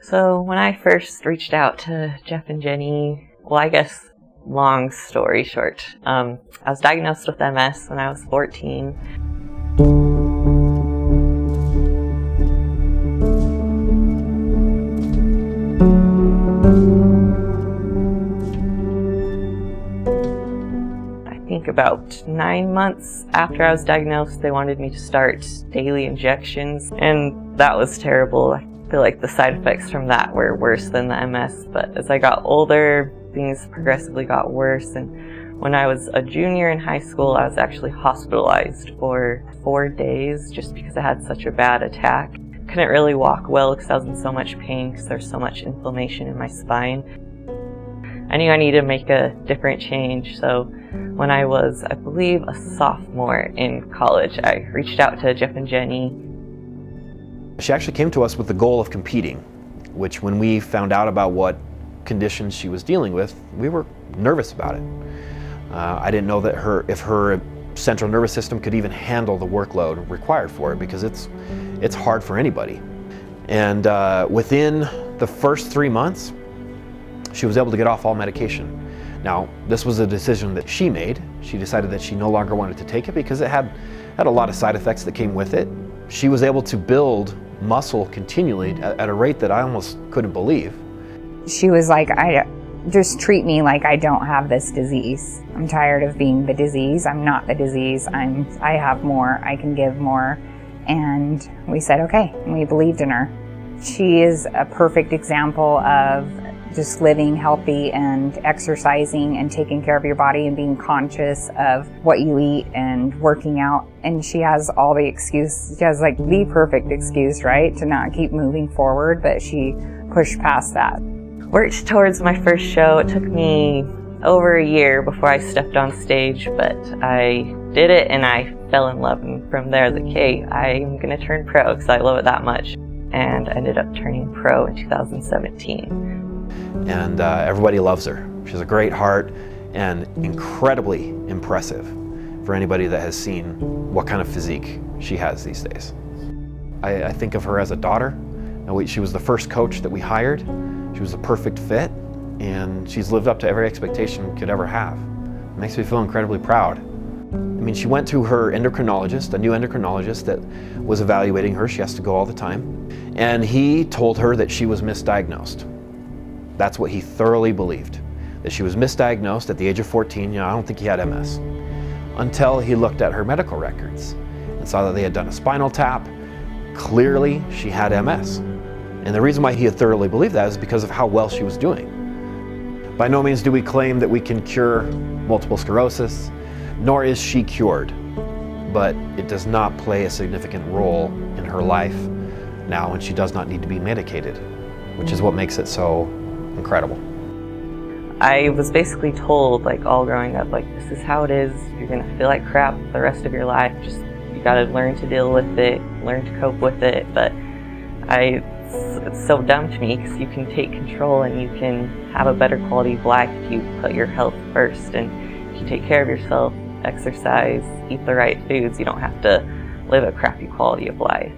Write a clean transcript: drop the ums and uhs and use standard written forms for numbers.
So when I first reached out to Jeff and Jenny, well, I guess long story short, I was diagnosed with MS when I was 14. I think about 9 months after I was diagnosed, they wanted me to start daily injections, and that was terrible. I feel like the side effects from that were worse than the MS, but as I got older, things progressively got worse, and when I was a junior in high school, I was actually hospitalized for 4 days just because I had such a bad attack. Couldn't really walk well because I was in so much pain because there's so much inflammation in my spine. I knew I needed to make a different change, so when I was, I believe, a sophomore in college, I reached out to Jeff and Jenny. She actually came to us with the goal of competing, which when we found out about what conditions she was dealing with, we were nervous about it. I didn't know that if her central nervous system could even handle the workload required for it, because it's hard for anybody. And within the first 3 months, she was able to get off all medication. Now, this was a decision that she made. She decided that she no longer wanted to take it because it had a lot of side effects that came with it. She was able to build muscle continually at a rate that I almost couldn't believe. She was like, just treat me like I don't have this disease. I'm tired of being the disease. I'm not the disease. I have more. I can give more. And we said, okay. And we believed in her. She is a perfect example of just living healthy and exercising and taking care of your body and being conscious of what you eat and working out. And she has all the excuse. She has like the perfect excuse, right, to not keep moving forward, but she pushed past that. Worked towards my first show. It took me over a year before I stepped on stage, but I did it and I fell in love. And from there, I was like, hey, I'm going to turn pro because I love it that much. And I ended up turning pro in 2017. And everybody loves her. She has a great heart and incredibly impressive for anybody that has seen what kind of physique she has these days. I think of her as a daughter. And she was the first coach that we hired. She was a perfect fit, and she's lived up to every expectation we could ever have. It makes me feel incredibly proud. I mean, she went to her endocrinologist, a new endocrinologist that was evaluating her. She has to go all the time. And he told her that she was misdiagnosed. That's what he thoroughly believed, that she was misdiagnosed at the age of 14. I don't think he had MS. Until he looked at her medical records and saw that they had done a spinal tap. Clearly, she had MS. And the reason why he had thoroughly believed that is because of how well she was doing. By no means do we claim that we can cure multiple sclerosis, nor is she cured. But it does not play a significant role in her life now, and she does not need to be medicated, which is what makes it so incredible. I was basically told, like, all growing up, like, this is how it is. You're gonna feel like crap the rest of your life. Just, you gotta learn to deal with it, learn to cope with it. But it's so dumb to me because you can take control and you can have a better quality of life if you put your health first and if you take care of yourself, exercise, eat the right foods. You don't have to live a crappy quality of life.